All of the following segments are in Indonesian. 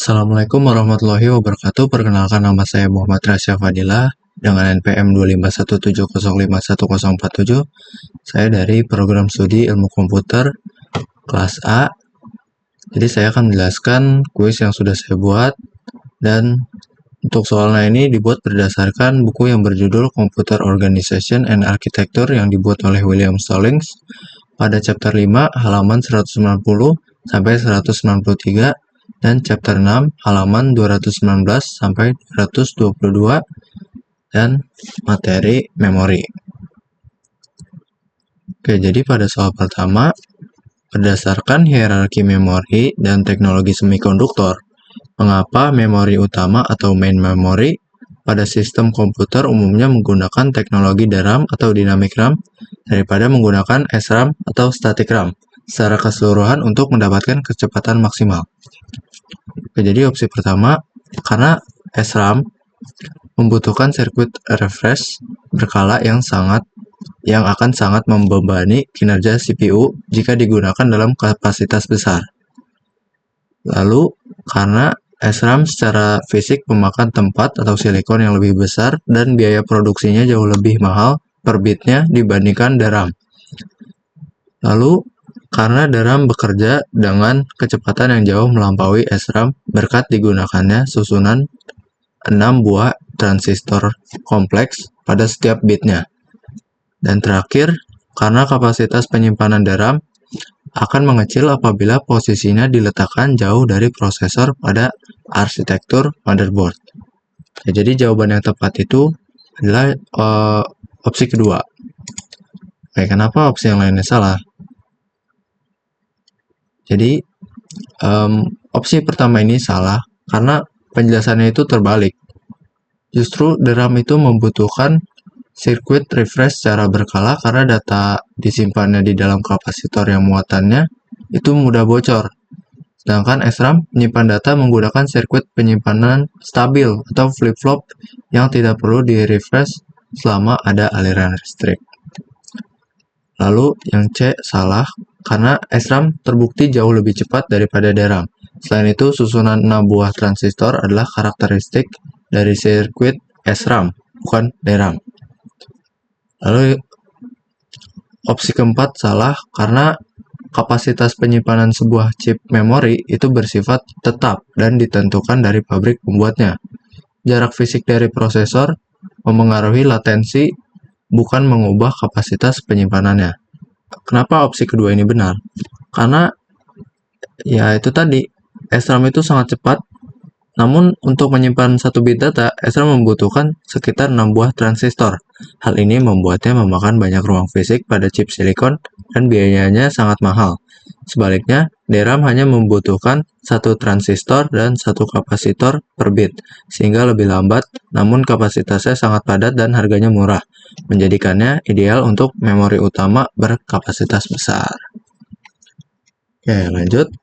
Assalamualaikum warahmatullahi wabarakatuh. Perkenalkan, nama saya Muhammad Rasya Fadilah dengan NPM 251705147. Saya dari program studi ilmu komputer kelas A. Jadi saya akan menjelaskan kuis yang sudah saya buat, dan untuk soalnya ini dibuat berdasarkan buku yang berjudul Computer Organization and Architecture yang dibuat oleh William Stallings pada chapter 5 halaman 190 sampai 193 dan chapter 6 halaman 219 sampai 222 dan materi memori. Oke, jadi pada soal pertama, berdasarkan hierarki memori dan teknologi semikonduktor, mengapa memori utama atau main memory pada sistem komputer umumnya menggunakan teknologi DRAM atau dynamic RAM daripada menggunakan SRAM atau static RAM secara keseluruhan untuk mendapatkan kecepatan maksimal? Oke, jadi opsi pertama, karena SRAM membutuhkan sirkuit refresh berkala yang akan sangat membebani kinerja CPU jika digunakan dalam kapasitas besar. Lalu, karena SRAM secara fisik memakan tempat atau silikon yang lebih besar dan biaya produksinya jauh lebih mahal per bitnya dibandingkan DRAM. Lalu, karena DRAM bekerja dengan kecepatan yang jauh melampaui SRAM berkat digunakannya susunan 6 buah transistor kompleks pada setiap bitnya. Dan terakhir, karena kapasitas penyimpanan DRAM akan mengecil apabila posisinya diletakkan jauh dari prosesor pada arsitektur motherboard. Jadi jawaban yang tepat itu adalah opsi kedua. Oke, kenapa opsi yang lainnya salah? Jadi opsi pertama ini salah karena penjelasannya itu terbalik. Justru DRAM itu membutuhkan sirkuit refresh secara berkala karena data disimpannya di dalam kapasitor yang muatannya itu mudah bocor. Sedangkan SRAM menyimpan data menggunakan sirkuit penyimpanan stabil atau flip-flop yang tidak perlu di-refresh selama ada aliran listrik. Lalu yang C salah karena SRAM terbukti jauh lebih cepat daripada DRAM. Selain itu, susunan 6 buah transistor adalah karakteristik dari sirkuit SRAM, bukan DRAM. Lalu opsi keempat salah karena kapasitas penyimpanan sebuah chip memori itu bersifat tetap dan ditentukan dari pabrik pembuatnya. Jarak fisik dari prosesor memengaruhi latensi, bukan mengubah kapasitas penyimpanannya. Kenapa opsi kedua ini benar? Karena ya itu tadi, SRAM itu sangat cepat, namun untuk menyimpan satu bit data, SRAM membutuhkan sekitar 6 buah transistor. Hal ini membuatnya memakan banyak ruang fisik pada chip silikon dan biayanya sangat mahal. Sebaliknya, DRAM hanya membutuhkan satu transistor dan satu kapasitor per bit, sehingga lebih lambat, namun kapasitasnya sangat padat dan harganya murah, menjadikannya ideal untuk memori utama berkapasitas besar. Oke, lanjut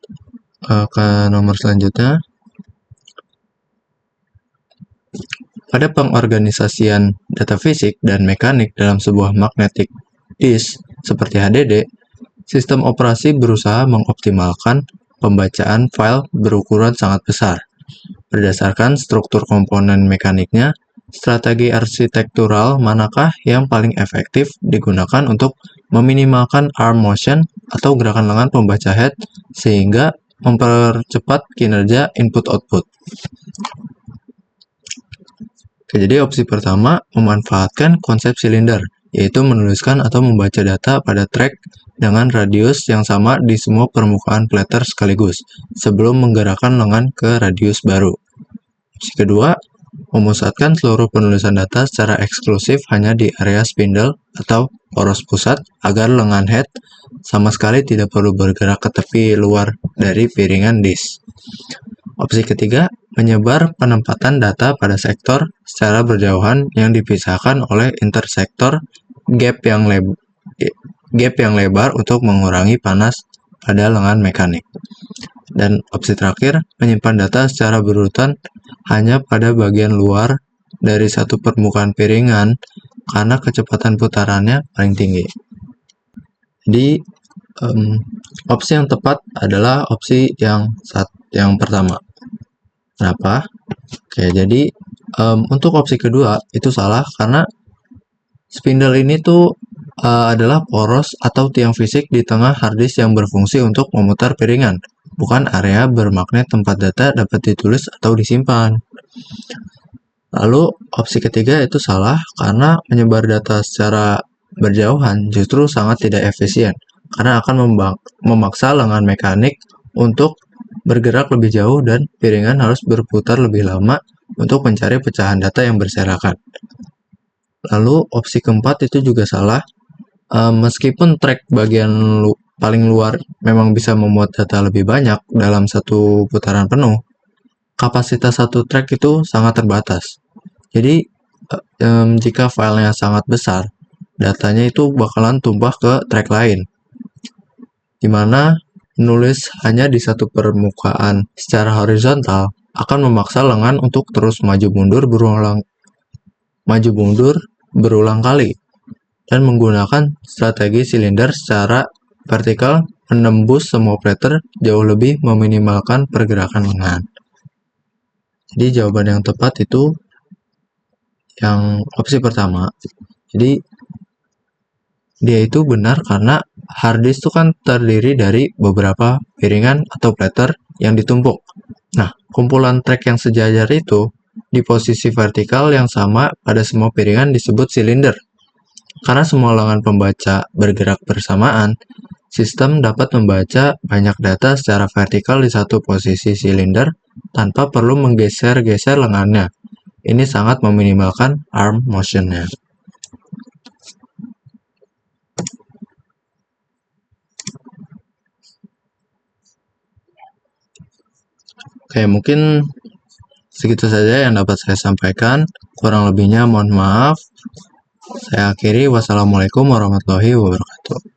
ke nomor selanjutnya. Pada pengorganisasian data fisik dan mekanik dalam sebuah magnetic disk seperti HDD, sistem operasi berusaha mengoptimalkan pembacaan file berukuran sangat besar. Berdasarkan struktur komponen mekaniknya, strategi arsitektural manakah yang paling efektif digunakan untuk meminimalkan arm motion atau gerakan lengan pembaca head sehingga mempercepat kinerja input-output? Oke, jadi opsi pertama memanfaatkan konsep silinder, yaitu menuliskan atau membaca data pada track dengan radius yang sama di semua permukaan platter sekaligus, sebelum menggerakkan lengan ke radius baru. Opsi kedua, memusatkan seluruh penulisan data secara eksklusif hanya di area spindle atau poros pusat agar lengan head sama sekali tidak perlu bergerak ke tepi luar dari piringan disk. Opsi ketiga, menyebar penempatan data pada sektor secara berjauhan yang dipisahkan oleh intersektor gap yang lebar untuk mengurangi panas pada lengan mekanik. Dan opsi terakhir, menyimpan data secara berurutan hanya pada bagian luar dari satu permukaan piringan karena kecepatan putarannya paling tinggi. Jadi, opsi yang tepat adalah opsi yang pertama. Kenapa? Oke, jadi untuk opsi kedua itu salah karena spindle ini tuh adalah poros atau tiang fisik di tengah harddisk yang berfungsi untuk memutar piringan, bukan area bermagnet tempat data dapat ditulis atau disimpan. Lalu opsi ketiga itu salah karena menyebar data secara berjauhan justru sangat tidak efisien karena akan memaksa lengan mekanik untuk bergerak lebih jauh dan piringan harus berputar lebih lama untuk mencari pecahan data yang berserakan. Lalu opsi keempat itu juga salah. Meskipun track bagian paling luar memang bisa memuat data lebih banyak dalam satu putaran penuh, kapasitas satu track itu sangat terbatas. Jadi jika filenya sangat besar, datanya itu bakalan tumpah ke track lain, dimana menulis hanya di satu permukaan secara horizontal akan memaksa lengan untuk terus maju mundur berulang kali dan menggunakan strategi silinder secara vertikal menembus semua plater jauh lebih meminimalkan pergerakan lengan. Jadi jawaban yang tepat itu yang opsi pertama. Jadi dia itu benar karena harddisk itu kan terdiri dari beberapa piringan atau plater yang ditumpuk. Nah, kumpulan track yang sejajar itu di posisi vertikal yang sama pada semua piringan disebut silinder. Karena semua lengan pembaca bergerak bersamaan, sistem dapat membaca banyak data secara vertikal di satu posisi silinder tanpa perlu menggeser-geser lengannya. Ini sangat meminimalkan arm motion-nya. Oke, mungkin segitu saja yang dapat saya sampaikan. Kurang lebihnya mohon maaf. Saya akhiri. Wassalamualaikum warahmatullahi wabarakatuh.